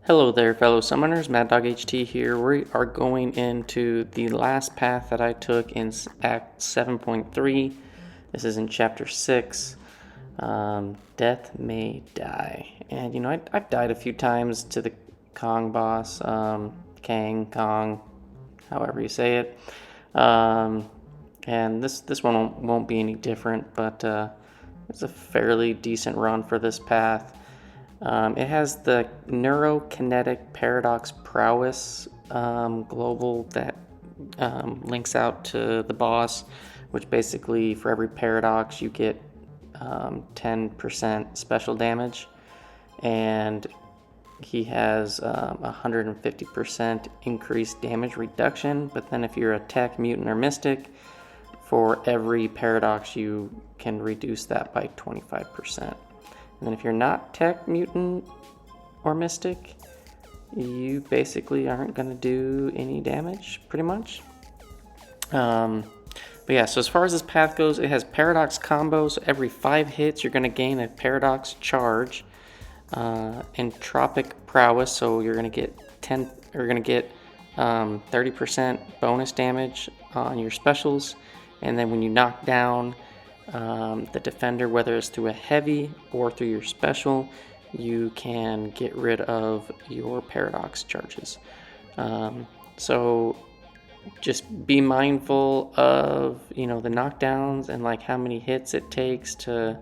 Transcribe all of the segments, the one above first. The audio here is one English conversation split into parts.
Hello there, fellow summoners. Mad Dog HT here. We are going into the last path that I took in Act 7.3. This is in Chapter 6. Death May Die. And, I've died a few times to the Kang boss. Kang, Kong, however you say it. And this one won't be any different, but it's a fairly decent run for this path. It has the Neuro-Kinetic Paradox Prowess global that links out to the boss, which basically for every paradox you get 10% special damage, and he has 150% increased damage reduction. But then if you're a tech, mutant, or mystic, for every paradox you can reduce that by 25%. And then if you're not tech, mutant, or mystic, you basically aren't going to do any damage, pretty much. But yeah, so as far as this path goes, it has paradox combos. Every 5 hits, you're going to gain a paradox charge. Entropic Prowess, so you're going to get 30% bonus damage on your specials. And then when you knock down the defender, whether it's through a heavy or through your special, you can get rid of your paradox charges. So just be mindful of the knockdowns and like how many hits it takes to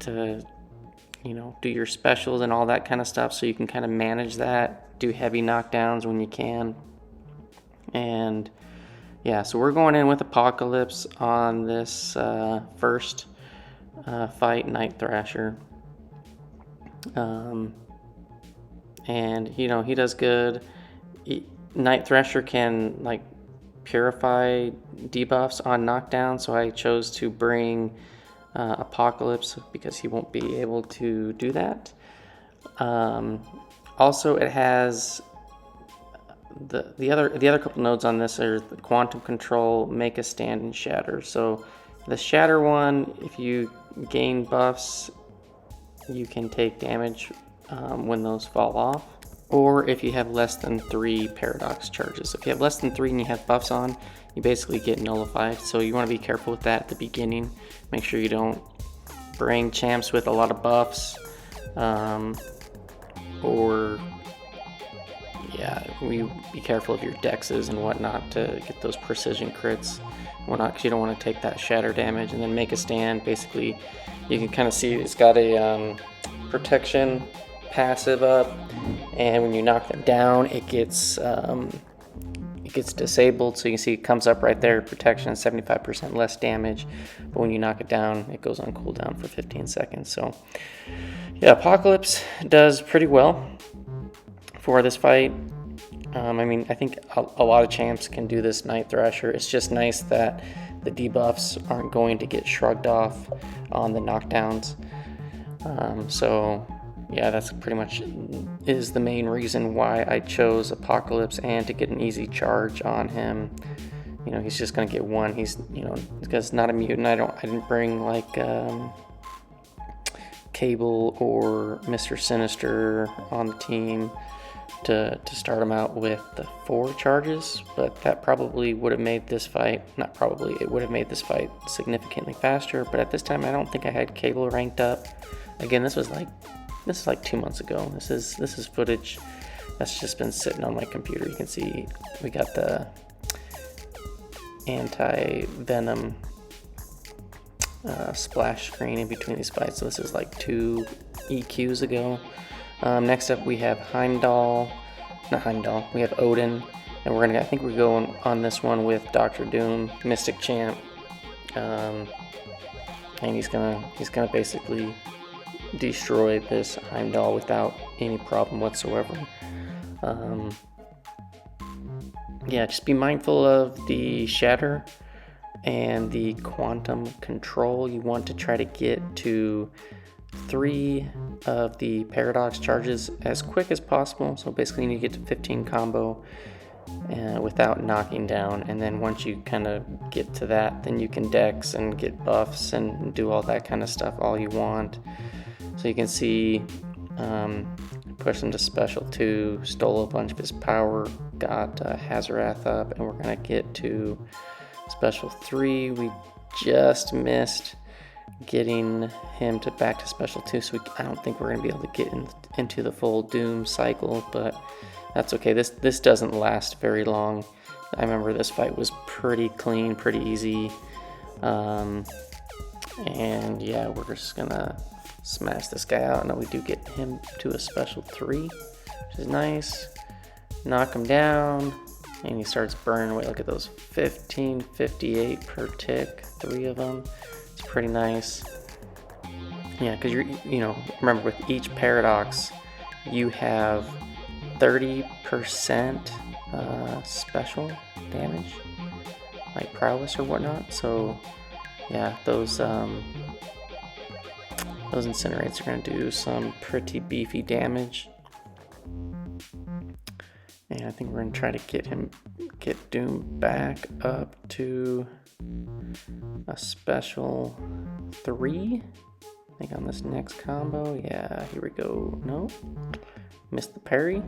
do your specials and all that kind of stuff, so you can kind of manage that. Do heavy knockdowns when you can. And yeah, so we're going in with Apocalypse on this first fight, Night Thrasher. And he does good. Night Thrasher can like purify debuffs on knockdown, so I chose to bring Apocalypse because he won't be able to do that. Also, it has the other couple nodes on this are the Quantum Control, Make a Stand, and Shatter. So the Shatter one, if you gain buffs, you can take damage when those fall off, or if you have less than 3 paradox charges. So if you have less than 3 and you have buffs on, you basically get nullified. So you want to be careful with that at the beginning. Make sure you don't bring champs with a lot of buffs, or we be careful of your dexes and whatnot to get those precision crits and whatnot, because you don't want to take that shatter damage. And then Make a Stand, basically you can kind of see it's got a protection passive up, and when you knock them down, it gets disabled. So you can see it comes up right there, protection, 75% less damage, but when you knock it down, it goes on cooldown for 15 seconds. So yeah, Apocalypse does pretty well for this fight. I think a lot of champs can do this Night Thrasher. It's just nice that the debuffs aren't going to get shrugged off on the knockdowns. So yeah, that's pretty much is the main reason why I chose Apocalypse, and to get an easy charge on him. He's just gonna get one. He's because not a mutant. I didn't bring like Cable or Mr. Sinister on the team to start him out with the 4 charges, but that probably would have made this fight, it would have made this fight significantly faster. But at this time, I don't think I had Cable ranked up. Again, this is like 2 months ago. This is footage that's just been sitting on my computer. You can see we got the anti-venom splash screen in between these fights. So this is like 2 EQs ago. Next up, we have we have Odin, and I think we're going on this one with Dr. Doom, Mystic Champ, and he's gonna basically destroy this Heimdall without any problem whatsoever. Just be mindful of the Shatter and the Quantum Control. You want to try to get to 3 of the paradox charges as quick as possible. So basically you need to get to 15 combo without knocking down, and then once you kind of get to that, then you can dex and get buffs and do all that kind of stuff all you want. So you can see pushed him to special 2, stole a bunch of his power, got Hazarath up, and we're gonna get to special 3. We just missed getting him back to special 2, so I don't think we're gonna be able to get into the full Doom cycle, but that's okay. This doesn't last very long. I remember this fight was pretty clean, pretty easy, and yeah, we're just gonna smash this guy out. Now we do get him to a special 3, which is nice. Knock him down, and he starts burning away. Look at those 1558 per tick, 3 of them. It's pretty nice. Yeah, because you know, remember with each paradox, you have 30% special damage, like prowess or whatnot. So yeah, those incinerates are going to do some pretty beefy damage, and I think we're going to try to get Doom back up to a special 3. I think on this next combo. Yeah, here we go. No, missed the parry.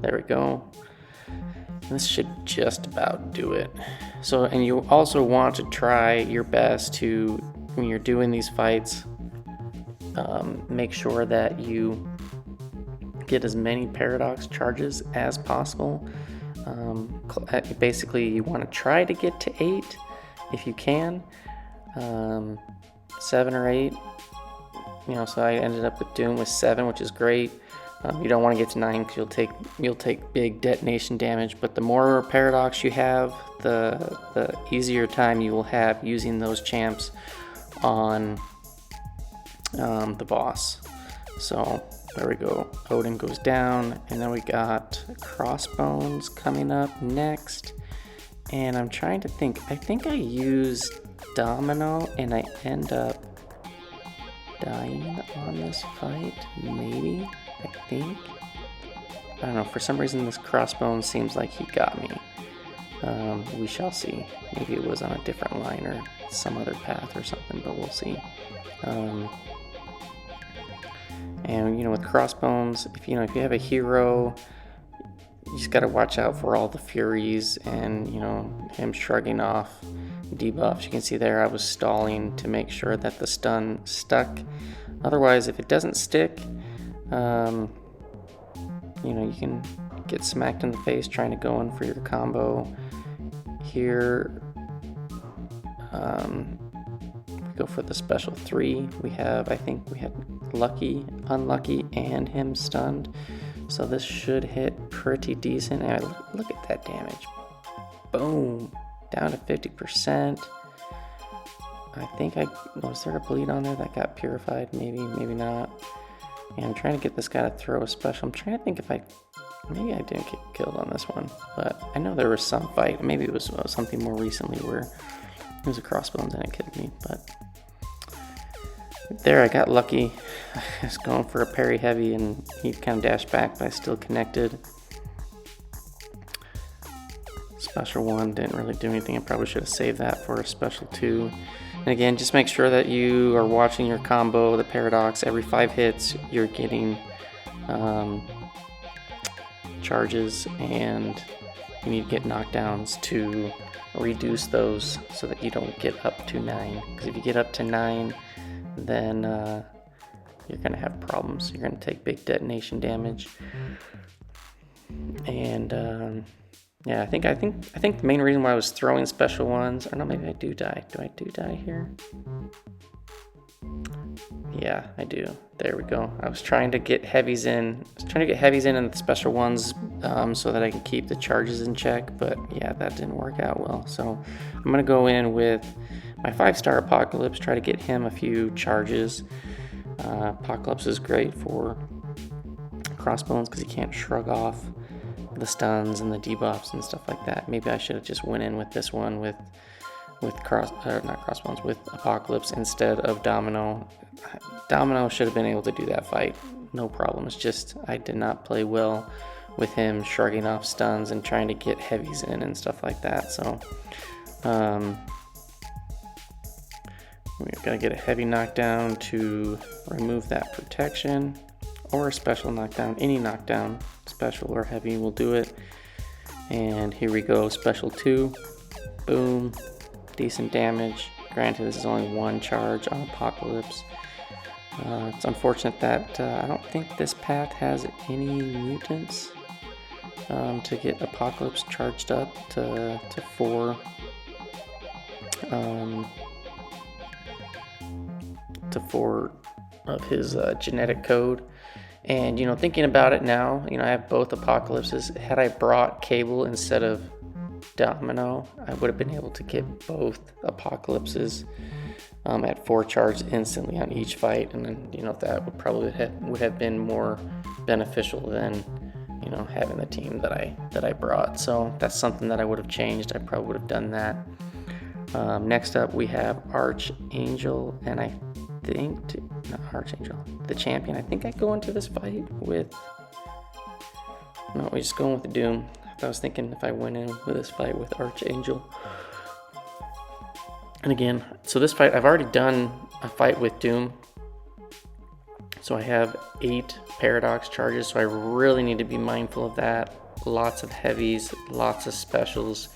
There we go. This should just about do it. So, and you also want to try your best to, when you're doing these fights, make sure that you get as many paradox charges as possible. Basically, you want to try to get to 8 if you can. 7 or 8. You know, so I ended up with Doom with 7, which is great. You don't want to get to 9 because you'll take big detonation damage. But the more paradox you have, the easier time you will have using those champs on the boss. So there we go. Odin goes down, and then we got Crossbones coming up next. And I'm trying to think. I think I used Domino, and I end up dying on this fight. Maybe. I think. I don't know. For some reason, this Crossbones seems like he got me. We shall see. Maybe it was on a different line or some other path or something, but we'll see. And you know, with Crossbones, if you have a hero, you just gotta watch out for all the furies and him shrugging off debuffs. You can see there I was stalling to make sure that the stun stuck. Otherwise, if it doesn't stick, you can get smacked in the face trying to go in for your combo. Here, we go for the special 3. I think we had lucky, unlucky, and him stunned. So this should hit pretty decent. And look at that damage. Boom. Down to 50%. I think was there a bleed on there that got purified? Maybe, maybe not. And I'm trying to get this guy to throw a special. I'm trying to think if maybe I didn't get killed on this one, but I know there was some fight. Maybe it was something more recently where it was a Crossbones and it killed me, but there I got lucky. I was going for a parry heavy and he kind of dashed back, but I still connected. Special 1 didn't really do anything. I probably should have saved that for a special 2. And again, just make sure that you are watching your combo, the paradox. Every 5 hits, you're getting charges, and you need to get knockdowns to reduce those so that you don't get up to 9. Because if you get up to 9, then you're going to have problems. You're going to take big detonation damage. And yeah, I think the main reason why I was throwing special 1s, or no, maybe I do die. Do I do die here? Yeah, I do. There we go. I was trying to get heavies in. I was trying to get heavies in the special 1s so that I can keep the charges in check, but yeah, that didn't work out well. So I'm gonna go in with my 5-star Apocalypse, try to get him a few charges. Apocalypse is great for Crossbones because he can't shrug off the stuns and the debuffs and stuff like that. Maybe I should have just went in with this one with Apocalypse instead of Domino. Domino should have been able to do that fight, no problem. It's just I did not play well with him shrugging off stuns and trying to get heavies in and stuff like that. So we're gonna get a heavy knockdown to remove that protection, or a special knockdown. Any knockdown, special or heavy, will do it. And here we go, special 2. Boom. Decent damage. Granted, this is only 1 charge on Apocalypse. It's unfortunate that I don't think this path has any mutants to get Apocalypse charged up to 4. To 4 of his genetic code. And thinking about it now, I have both Apocalypses. Had I brought Cable instead of Domino, I would have been able to get both Apocalypses at 4 charges instantly on each fight, and then that would probably would have been more beneficial than having the team that I brought. So that's something that I would have changed. I probably would have done that. Next up we have Archangel, and I think not Archangel, the champion. I think I go into this fight with we're just going with the Doom. I was thinking if I went in with this fight with Archangel. And again, so this fight, I've already done a fight with Doom. So I have 8 Paradox charges, so I really need to be mindful of that. Lots of heavies, lots of specials.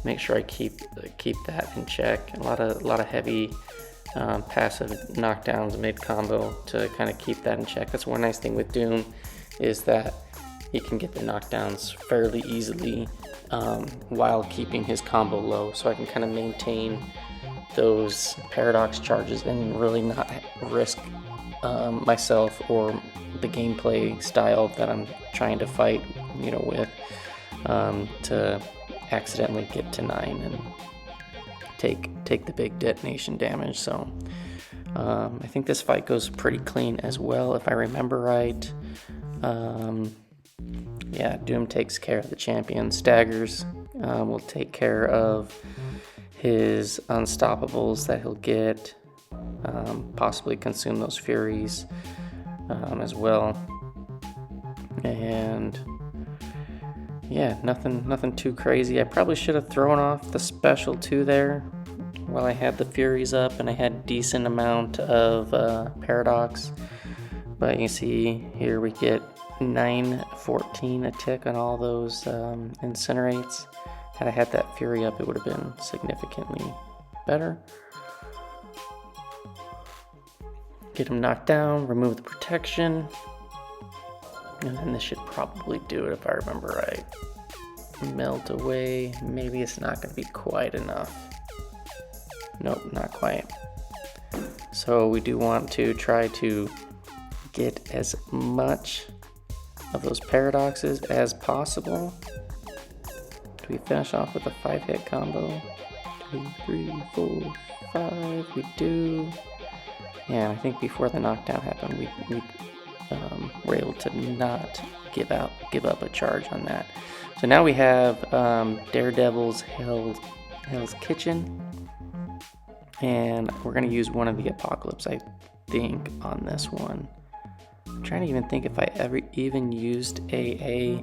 Make sure I keep that in check. A lot of heavy passive knockdowns mid-combo to kind of keep that in check. That's one nice thing with Doom, is that he can get the knockdowns fairly easily while keeping his combo low, so I can kind of maintain those Paradox charges and really not risk myself or the gameplay style that I'm trying to fight with to accidentally get to 9 and take the big detonation damage. So I think this fight goes pretty clean as well, if I remember right. Yeah, Doom takes care of the champion. Staggers will take care of his unstoppables that he'll get, possibly consume those furies as well. And yeah, nothing too crazy. I probably should have thrown off the special 2 there while I had the furies up and I had decent amount of Paradox. But you see here we get 914 a tick on all those incinerates. Had I had that fury up, it would have been significantly better. Get him knocked down, remove the protection, and then this should probably do it if I remember right. Melt away. Maybe it's not going to be quite enough. Nope, not quite. So we do want to try to get as much of those paradoxes as possible. Do we finish off with a 5-hit combo? 2, 3, 4, 5. We do. Yeah, I think before the knockdown happened, we were able to not give up a charge on that. So now we have Daredevil's Hell's Kitchen, and we're going to use one of the Apocalypse, I think, on this one. I'm trying to even think if I ever even used AA.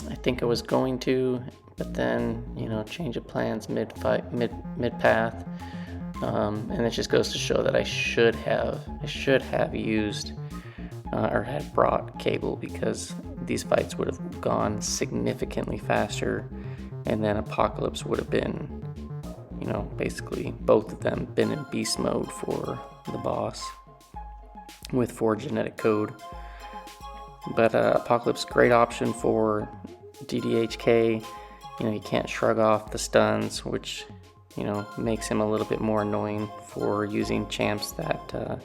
I think I was going to, but then, change of plans mid-fight, mid-path. And it just goes to show that I should have used or had brought Cable, because these fights would have gone significantly faster, and then Apocalypse would have been, basically both of them been in beast mode for the boss with 4 genetic code. But Apocalypse, great option for DDHK. You can't shrug off the stuns, which makes him a little bit more annoying for using champs that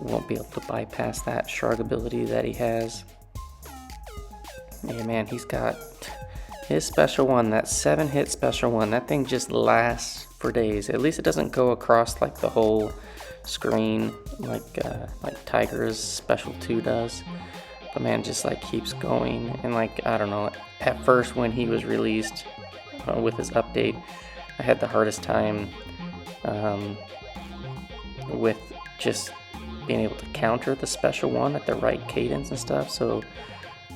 won't be able to bypass that shrug ability that he has. Yeah, man, he's got his special one, that 7-hit special one. That thing just lasts for days. At least it doesn't go across like the whole screen like Tiger's special 2 does. But man, just keeps going. And I don't know, at first when he was released with his update, I had the hardest time with just being able to counter the special one at the right cadence and stuff. So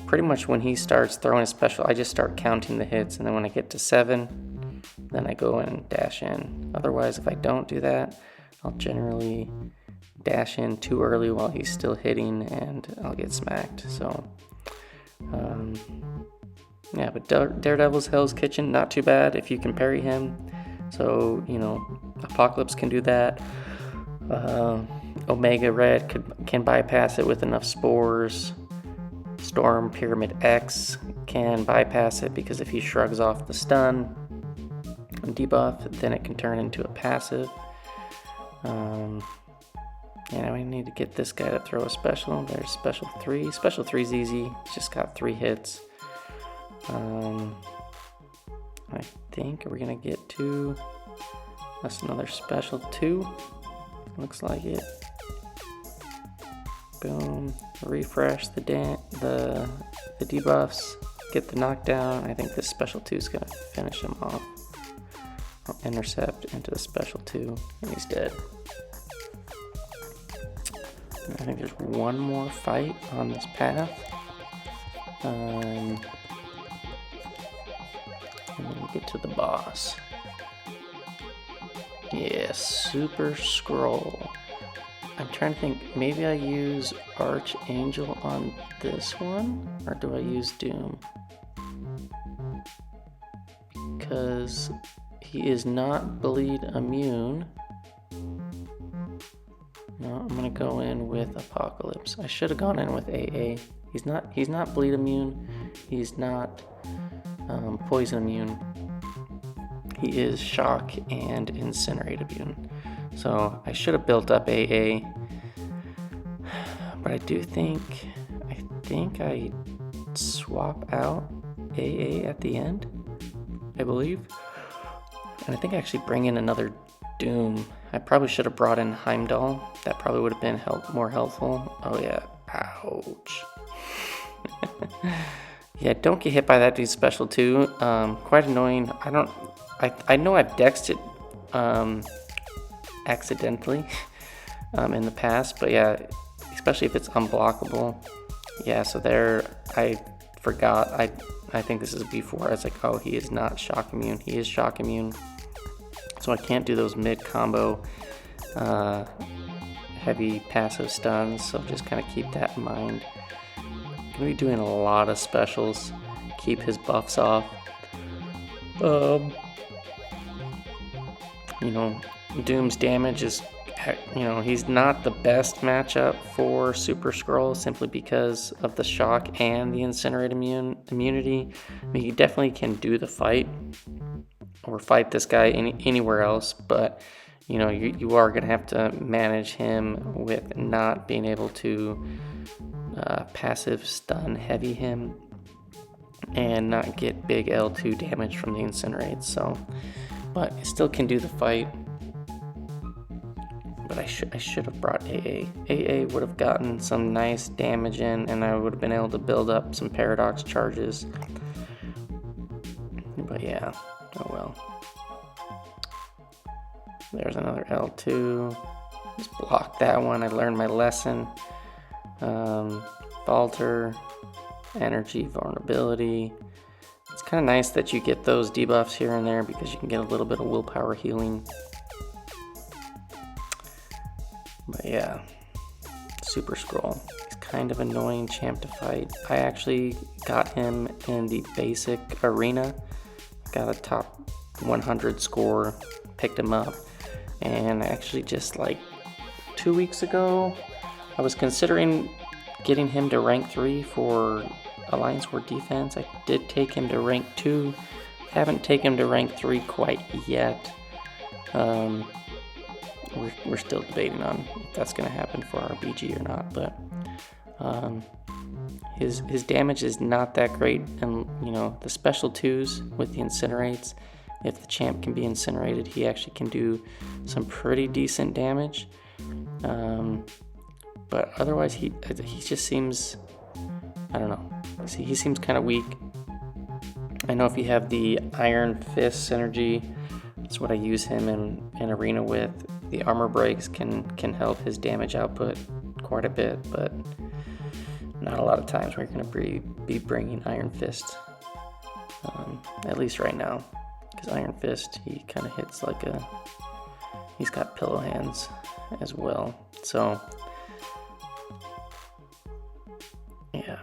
pretty much when he starts throwing a special, I just start counting the hits, and then when I get to 7, then I go and dash in. Otherwise, if I don't do that, I'll generally dash in too early while he's still hitting and I'll get smacked. So yeah, but Daredevil's Hell's Kitchen, not too bad if you can parry him. So, you know, Apocalypse can do that. Omega Red can bypass it with enough spores. Storm Pyramid X can bypass it because if he shrugs off the stun and debuff, then it can turn into a passive. Yeah, we need to get this guy to throw a special. There's special 3. Special 3 is easy. It's just got 3 hits. I think, are we gonna get to, that's another special 2. Looks like it. Boom. Refresh the debuffs. Get the knockdown. I think this special 2 is gonna finish him off. I'll intercept into the special 2, and he's dead. I think there's one more fight on this path. And then we get to the boss. Yeah, Super-Skrull. I'm trying to think, maybe I use Archangel on this one, or do I use Doom? Because he is not bleed immune. No, I'm gonna go in with Apocalypse. I should have gone in with AA. He's not bleed immune. He's not poison immune. He is shock and incinerate immune. So I should have built up AA. But I think I swap out AA at the end, I believe. And I think I actually bring in another Doom. I probably should have brought in Heimdall. That probably would have been more helpful. Oh yeah, ouch. Yeah, don't get hit by that dude's special too. Quite annoying. I know I've dexed it accidentally in the past, but yeah, especially if it's unblockable. Yeah, so there, I forgot. I think this is before. I was like, oh, he is not shock immune. He is shock immune. So I can't do those mid-combo heavy passive stuns, so just kind of keep that in mind. I'm going to be doing a lot of specials, keep his buffs off. You know, Doom's damage is, you know, he's not the best matchup for Super-Skrull simply because of the shock and the incinerate immunity. I mean, he definitely can do the fight or fight this guy anywhere else, but you know, you are going to have to manage him with not being able to passive stun heavy him and not get big L2 damage from the incinerates. So, but it still can do the fight. But I should have brought AA. AA would have gotten some nice damage in, and I would have been able to build up some paradox charges. But yeah, oh well. There's another L2. Just block that one. I learned my lesson. Falter, energy, vulnerability. It's kind of nice that you get those debuffs here and there because you can get a little bit of willpower healing. But yeah, Super-Skrull. He's kind of annoying champ to fight. I actually got him in the basic arena. Got a top 100 score, picked him up. And actually just like 2 weeks ago, I was considering getting him to rank 3 for Alliance War Defense. I did take him to rank 2. Haven't taken him to rank 3 quite yet. We're still debating on if that's going to happen for our BG or not, but his damage is not that great, and you know, the special 2s with the incinerates, if the champ can be incinerated, he actually can do some pretty decent damage. But otherwise, he just seems, I don't know. See, he seems kind of weak. I know if you have the Iron Fist synergy, that's what I use him in arena with. The armor breaks can help his damage output quite a bit, but not a lot of times where you're going to be bringing Iron Fist, at least right now. Because Iron Fist, he kind of hits like he's got pillow hands. as well. So yeah,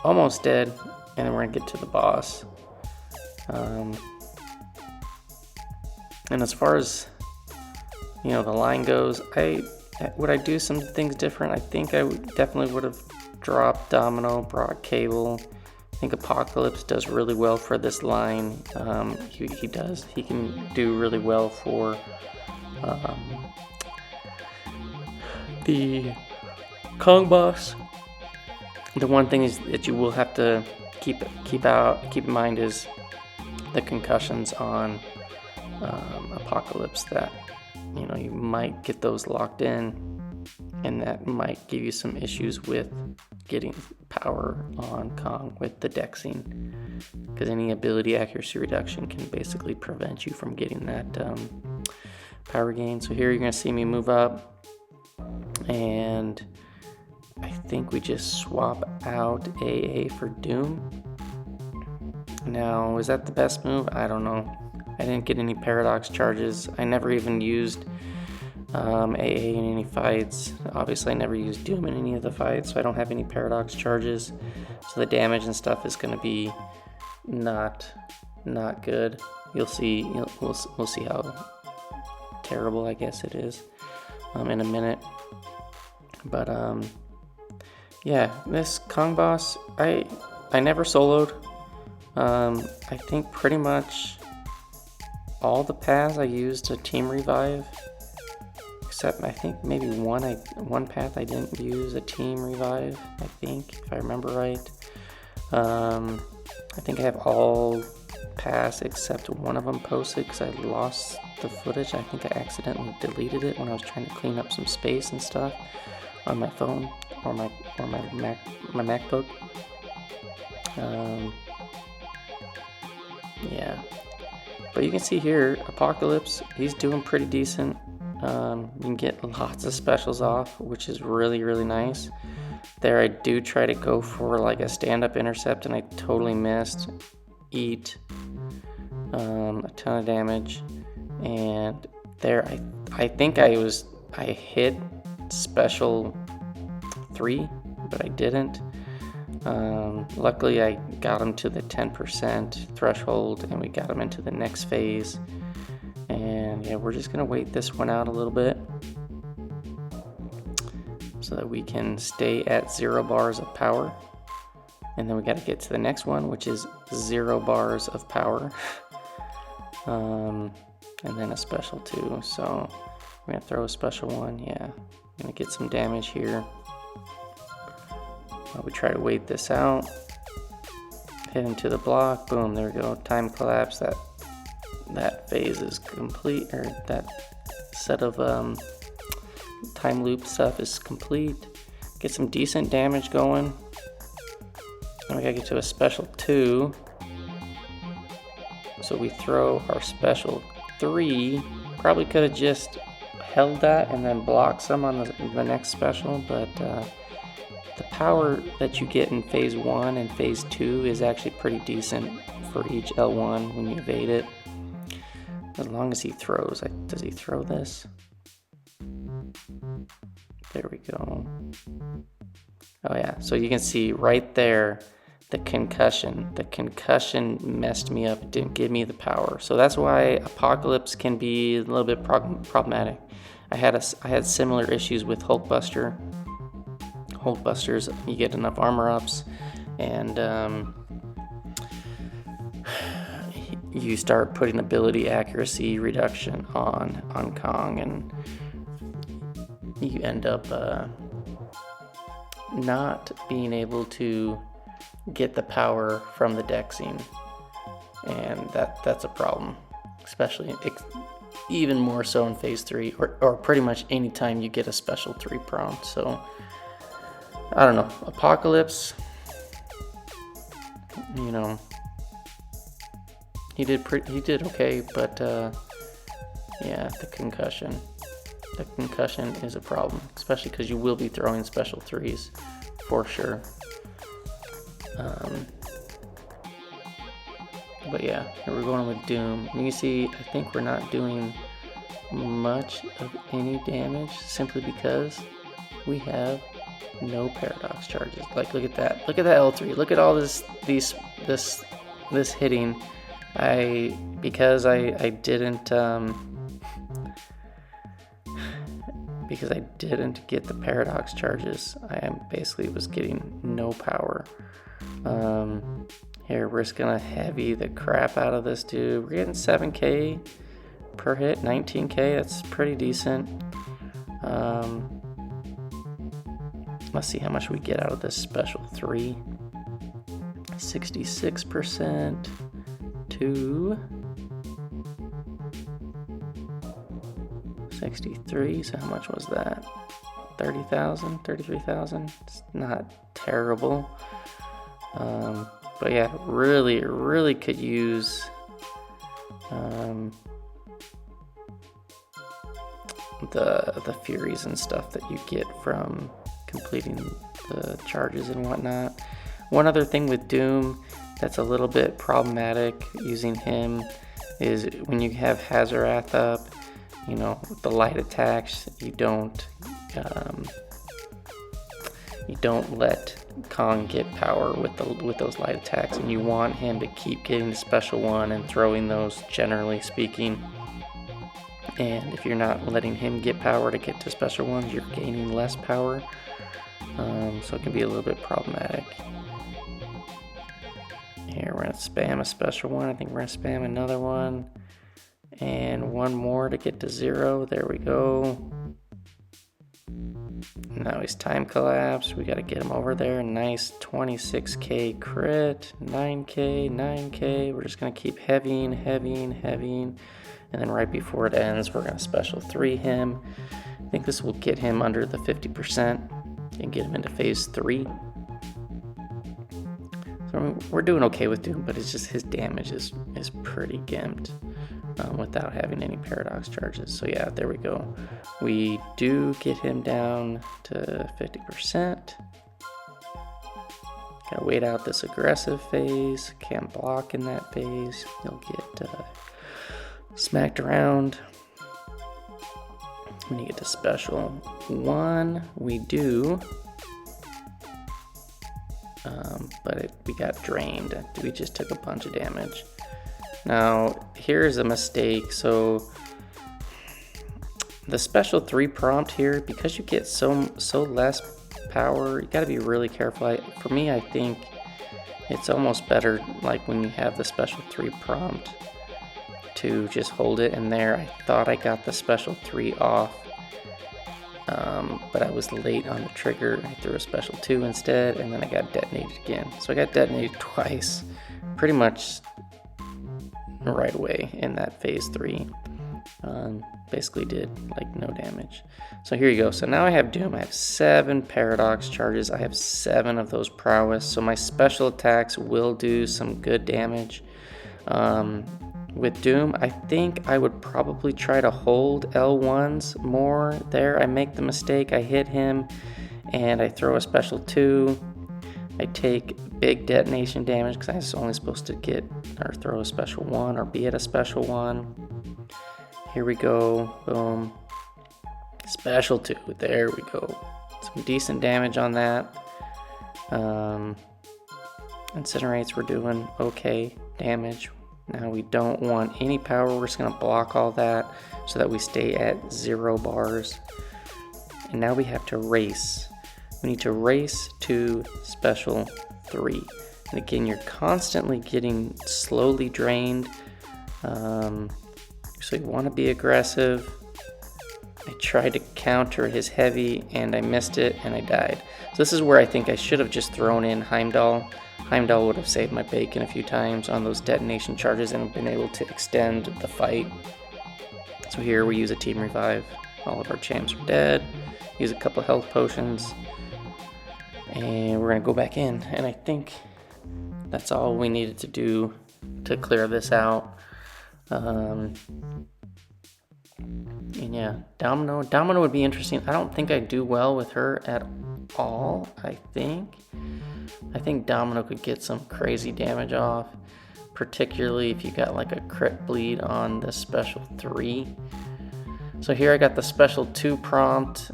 almost dead, and then we're gonna get to the boss. And as far as, you know, the line goes, would I do some things different? I think I definitely would have dropped Domino, brought Cable. I think Apocalypse does really well for this line. He does. He can do really well for the Kang boss. The one thing is that you will have to keep in mind is the concussions on Apocalypse, that, you know, you might get those locked in, and that might give you some issues with getting power on Kang with the Dexing, because any ability accuracy reduction can basically prevent you from getting that power gain. So here you're going to see me move up, and I think we just swap out AA for Doom. Now, is that the best move? I don't know. I didn't get any paradox charges. I never even used AA in any fights. Obviously, I never used Doom in any of the fights, so I don't have any paradox charges. So the damage and stuff is going to be not good. You'll see. We'll see how terrible, I guess, it is in a minute. But yeah, this Kang boss, I never soloed. I think pretty much all the paths I used a team revive, except I think maybe one path I didn't use a team revive, I think, if I remember right. I think I have all paths except one of them posted because I lost the footage. I think I accidentally deleted it when I was trying to clean up some space and stuff on my phone or my MacBook. Yeah, but you can see here, Apocalypse, he's doing pretty decent. You can get lots of specials off, which is really, really nice. There I do try to go for like a stand-up intercept, and I totally missed. Eat a ton of damage, and there I think I hit special 3, but I didn't. Luckily I got him to the 10% threshold, and we got him into the next phase. And yeah, we're just gonna wait this one out a little bit so that we can stay at 0 bars of power. And then we got to get to the next one, which is 0 bars of power. And then a special 2. So we're gonna throw a special 1. Yeah, I'm gonna get some damage here. We try to wait this out. Hit into the block. Boom, there we go. Time collapse. That phase is complete, or that set of time loop stuff is complete. Get some decent damage going. And we gotta get to a special 2. So we throw our special 3. Probably could have just held that and then blocked some on the next special, but the power that you get in phase 1 and phase 2 is actually pretty decent for each L1 when you evade it. As long as he throws. Does he throw this? There we go. Oh yeah, so you can see right there the concussion. The concussion messed me up. It didn't give me the power. So that's why Apocalypse can be a little bit problematic. I had similar issues with Hulkbuster. Hulkbusters, you get enough armor ups, and you start putting ability accuracy reduction on Kang, and you end up not being able to get the power from the Dexing, and that's a problem, especially even more so in phase 3, or pretty much any time you get a special 3 prone. So I don't know, Apocalypse, you know, he did okay, but yeah, the concussion is a problem, especially because you will be throwing special 3s for sure. But yeah, here we're going with Doom. And you can see, I think we're not doing much of any damage simply because we have no paradox charges. Like, look at that. Look at that L3. Look at all this hitting. Because I didn't get the paradox charges, I basically was getting no power. Here, we're just gonna heavy the crap out of this dude. We're getting 7k per hit, 19k, that's pretty decent. Let's see how much we get out of this special 3. 66% to 63, so how much was that? 30,000, 33,000. It's not terrible. But yeah, really could use the furies and stuff that you get from completing the charges and whatnot. One other thing with Doom that's a little bit problematic using him is when you have Hazarath up, you know, with the light attacks, you don't let Kang get power with those light attacks, and you want him to keep getting the special one and throwing those, generally speaking. And if you're not letting him get power to get to special ones, you're gaining less power. So it can be a little bit problematic. Here, we're gonna spam a special one. I think we're gonna spam another one. And one more to get to 0. There we go. Now he's time collapse. We gotta get him over there. Nice 26k crit. 9k, 9k. We're just gonna keep heavying. And then right before it ends, we're gonna special 3 him. I think this will get him under the 50% and get him into phase 3. So I mean, we're doing okay with Doom, but it's just his damage is pretty gimped without having any paradox charges. So yeah, there we go. We do get him down to 50%. Gotta wait out this aggressive phase. Can't block in that phase. You'll get smacked around. When you get to special 1, we do. But we got drained. We just took a bunch of damage. Now, here's a mistake. So the special 3 prompt here, because you get so less power, you gotta be really careful. For me, I think it's almost better like when you have the special 3 prompt to just hold it in there. I thought I got the special 3 off, but I was late on the trigger. I threw a special 2 instead, and then I got detonated again. So I got detonated twice, pretty much right away in that phase 3. Basically did like no damage. So here you go. So now I have Doom. I have 7 paradox charges. I have 7 of those prowess. So my special attacks will do some good damage. With Doom, I think I would probably try to hold L1s more there. I make the mistake, I hit him, and I throw a special 2. I take big detonation damage because I was only supposed to get or throw a special 1 or be at a special 1. Here we go, boom. Special 2, there we go. Some decent damage on that. Incinerates, we're doing okay damage. Now we don't want any power, we're just gonna block all that so that we stay at 0 bars. And now we have to race. We need to race to special 3. And again, you're constantly getting slowly drained. So you wanna be aggressive. I tried to counter his heavy and I missed it and I died. So this is where I think I should have just thrown in Heimdall. Heimdall would have saved my bacon a few times on those detonation charges and been able to extend the fight. So here we use a team revive. All of our champs are dead. Use a couple health potions. And we're gonna go back in. And I think that's all we needed to do to clear this out. And yeah, Domino would be interesting. I don't think I do well with her at all, I think Domino could get some crazy damage off, particularly if you got like a crit bleed on the special 3. So here I got the special 2 prompt.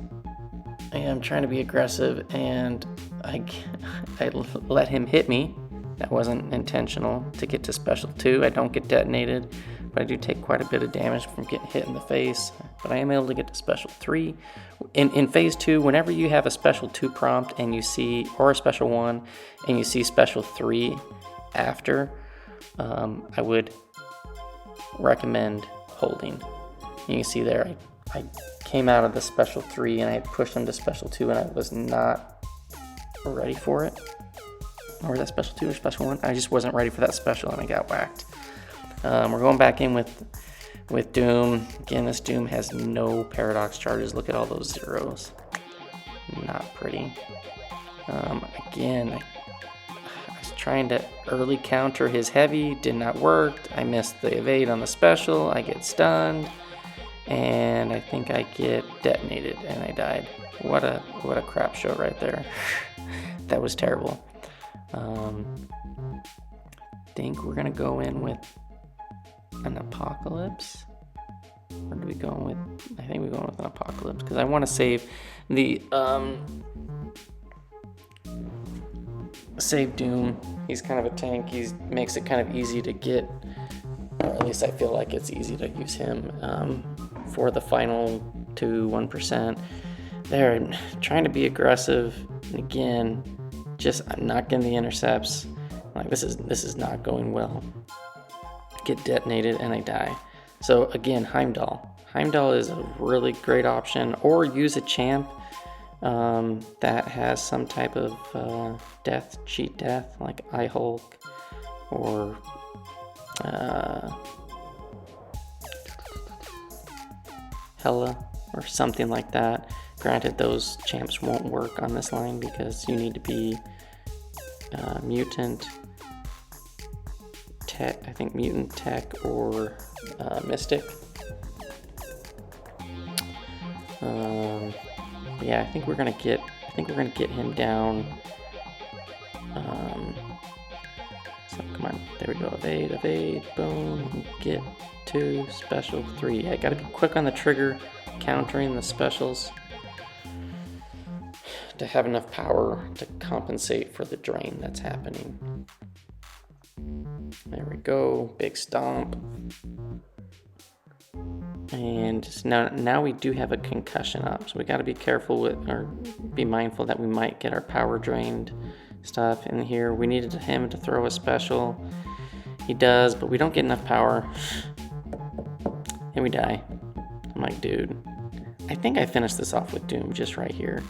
I am trying to be aggressive, and I let him hit me. That wasn't intentional to get to special 2. I don't get detonated, but I do take quite a bit of damage from getting hit in the face. But I am able to get to special 3. In phase 2, whenever you have a special 2 prompt and you see, or a special 1, and you see special 3 after, I would recommend holding. You can see there, I came out of the special 3 and I had pushed him to special 2 and I was not ready for it. Or that special 2 or special 1. I just wasn't ready for that special and I got whacked. We're going back in with Doom. Again, this Doom has no paradox charges. Look at all those zeros. Not pretty. Again, I was trying to early counter his heavy. Did not work. I missed the evade on the special. I get stunned. And I think I get detonated and I died. What a crap show right there. That was terrible. Think we're gonna go in with an Apocalypse. Or do we go with? I think we're going with an Apocalypse because I want to save the save Doom. He's kind of a tank. He makes it kind of easy to get, or at least I feel like it's easy to use him for the final 1%. They're trying to be aggressive, and again, just I'm not getting the intercepts. Like this is not going well. Get detonated and I die. So again, Heimdall. Heimdall is a really great option, or use a champ that has some type of cheat death, like Hulk or Hela or something like that. Granted, those champs won't work on this line because you need to be mutant tech, I think mutant tech or mystic. Yeah, I think we're gonna get him down. So come on, there we go. Evade, boom, get 2, special 3. I gotta be quick on the trigger, countering the specials to have enough power to compensate for the drain that's happening. There we go, big stomp. And now we do have a concussion up, so we got to be careful with, or be mindful that we might get our power drained stuff in here. We needed him to throw a special. He does, but we don't get enough power. And we die. I'm like, dude, I think I finished this off with Doom just right here.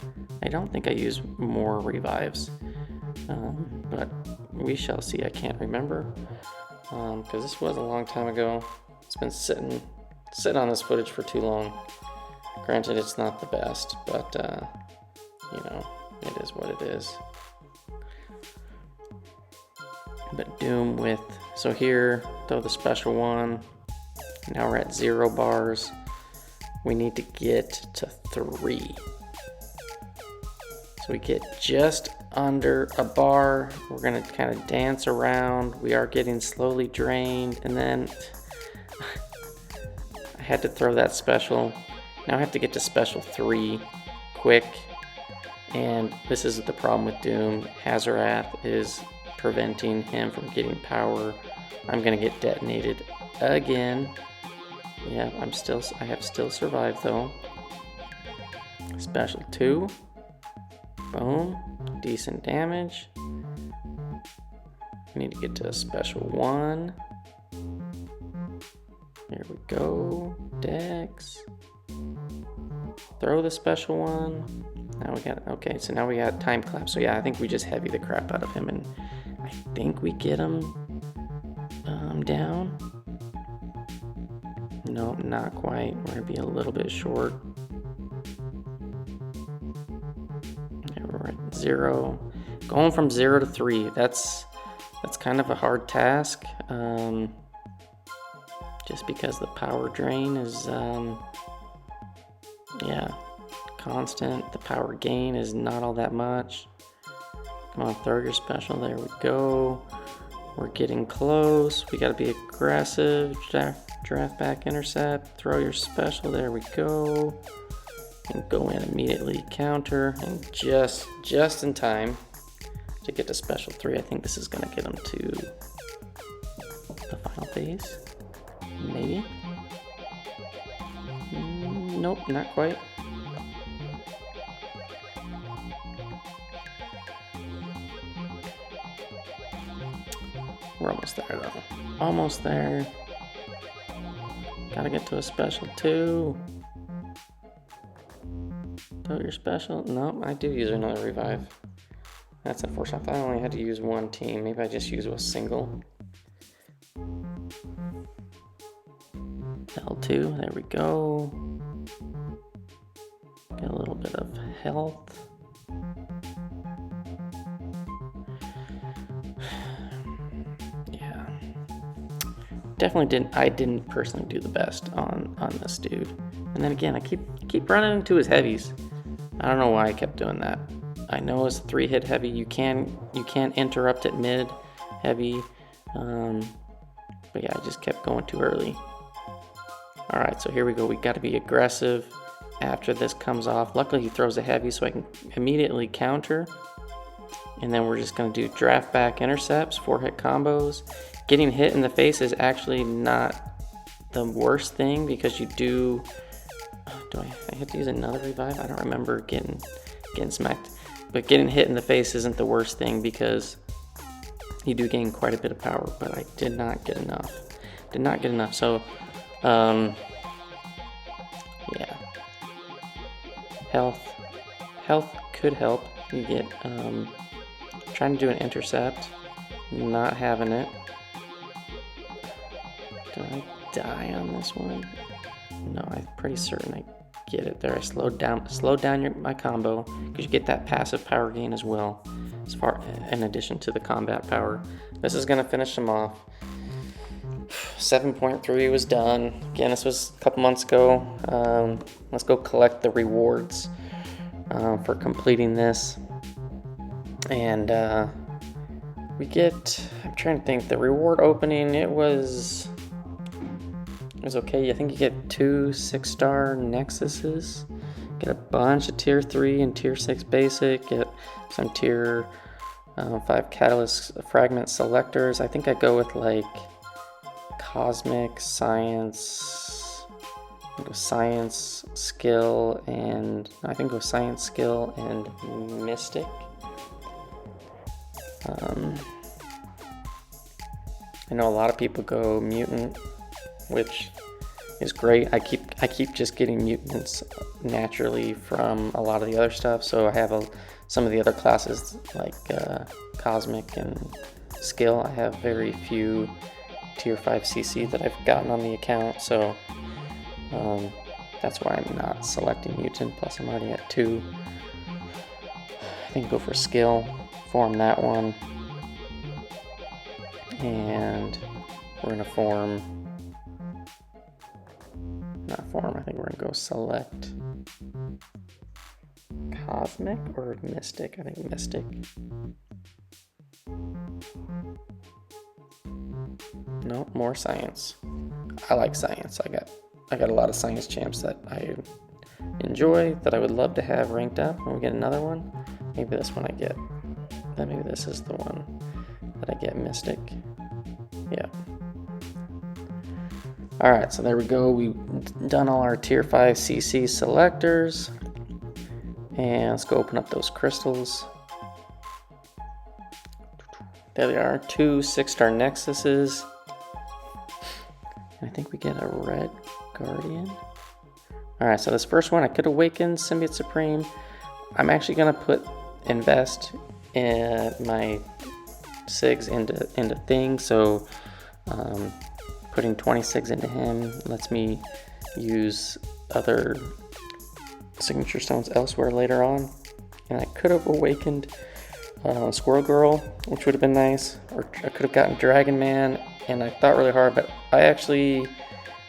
I don't think I use more revives, but we shall see. I can't remember because this was a long time ago. It's been sitting on this footage for too long. Granted, it's not the best, but you know, it is what it is. But Doom with, so here, throw the special 1. Now we're at 0 bars. We need to get to 3. So we get just under a bar. We're gonna kind of dance around. We are getting slowly drained, and then I had to throw that special. Now I have to get to special 3 quick. And this is the problem with Doom. Hazarath is preventing him from getting power. I'm gonna get detonated again. Yeah, I have still survived though. Special 2. Boom. Decent damage. We need to get to a special 1. Here we go. Dex. Throw the special 1. Now we got, okay, so now we got time collapse. So yeah, I think we just heavy the crap out of him, and I think we get him down. Nope, not quite. We're gonna be a little bit short. Okay, we're at 0. Going from 0 to 3, that's kind of a hard task. Just because the power drain is, yeah, constant. The power gain is not all that much. Come on, throw your special. There we go. We're getting close. We gotta be aggressive. Draft back, intercept, throw your special. There we go. And go in immediately, counter, and just in time to get to special 3. I think this is gonna get him to the final phase. Maybe. Nope, not quite. We're almost there though. Almost there. Gotta get to a special 2. Do your special. No, I do use another revive. That's unfortunate. I thought I only had to use one team. Maybe I just use a single. L2, there we go. Get a little bit of health. Yeah. Definitely I didn't personally do the best on this dude. And then again, I keep running into his heavies. I don't know why I kept doing that. I know it's a 3-hit heavy. You can interrupt at mid heavy. But yeah, I just kept going too early. Alright, so here we go. We got to be aggressive after this comes off. Luckily he throws a heavy so I can immediately counter. And then we're just going to do draft back intercepts, 4-hit combos. Getting hit in the face is actually not the worst thing because you do I have to use another revive? I don't remember getting smacked. But getting hit in the face isn't the worst thing because you do gain quite a bit of power, but I did not get enough. So yeah. Health could help. You get trying to do an intercept, not having it. Do I die on this one? No, I'm pretty certain I get it there. I slowed down my combo because you get that passive power gain as well, in addition to the combat power. This is gonna finish him off. 7.3 was done. Again, this was a couple months ago. Let's go collect the rewards for completing this. And we get, I'm trying to think, the reward opening, it was okay. I think you get 2 6-star Nexuses, get a bunch of tier 3 and tier 6 basic, get some tier 5 Catalyst Fragment Selectors. I think I go with like Cosmic, Science, Science, Skill, and I think go Science, Skill, and Mystic. I know a lot of people go Mutant, which is great. I keep just getting mutants naturally from a lot of the other stuff. So I have some of the other classes like Cosmic and Skill. I have very few tier 5 CC that I've gotten on the account. So that's why I'm not selecting mutant. Plus I'm already at 2. I think go for Skill, form that one, and we're gonna form. Not form, I think we're gonna go select Cosmic or Mystic. I think Mystic. No, more Science. I like Science. I got a lot of Science champs that I enjoy, that I would love to have ranked up. When we get another one, maybe this one I get. Then maybe this is the one that I get, Mystic. Yeah. Alright, so there we go. We've done all our tier 5 CC selectors. And let's go open up those crystals. There they are, 2 6-star Nexuses. I think we get a red Guardian. Alright, so this first one, I could awaken Symbiote Supreme. I'm actually going to invest in my SIGs into things. So putting 26 into him lets me use other signature stones elsewhere later on. And I could have awakened Squirrel Girl, which would have been nice. Or I could have gotten Dragon Man, and I thought really hard, but I actually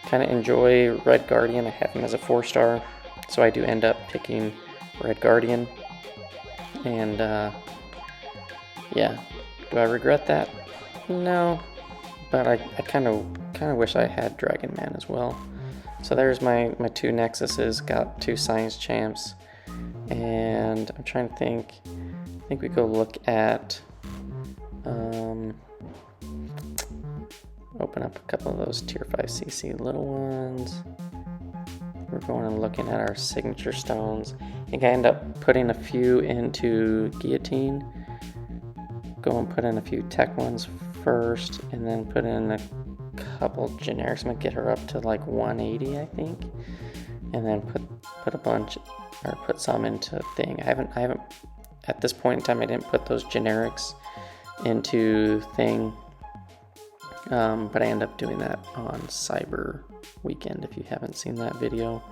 kind of enjoy Red Guardian. I have him as a 4-star, so I do end up picking Red Guardian. And yeah, do I regret that? No, but I kind of wish I had Dragon Man as well. So there's my two Nexuses, got two Science Champs, and I'm trying to think. I think we go look at open up a couple of those tier 5 CC little ones. We're going and looking at our signature stones. I think I end up putting a few into Guillotine. Go and put in a few tech ones first, and then put in a couple generics. I'm gonna get her up to like 180, I think, and then put a bunch, or put some into Thing. I haven't at this point in time, I didn't put those generics into Thing, but I end up doing that on Cyber Weekend if you haven't seen that video.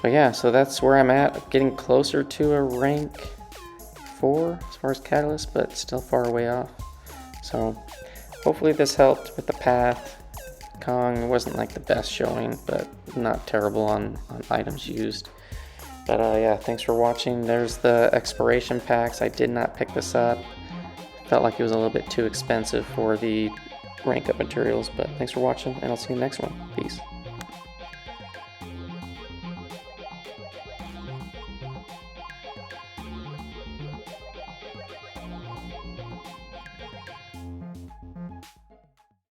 But yeah, so that's where I'm at, getting closer to a rank 4 as far as Catalyst, but still far away off. So hopefully this helped with the path. Kang wasn't like the best showing, but not terrible on items used. But yeah, thanks for watching. There's the Exploration Packs. I did not pick this up. Felt like it was a little bit too expensive for the rank up materials, but thanks for watching, and I'll see you in the next one. Peace.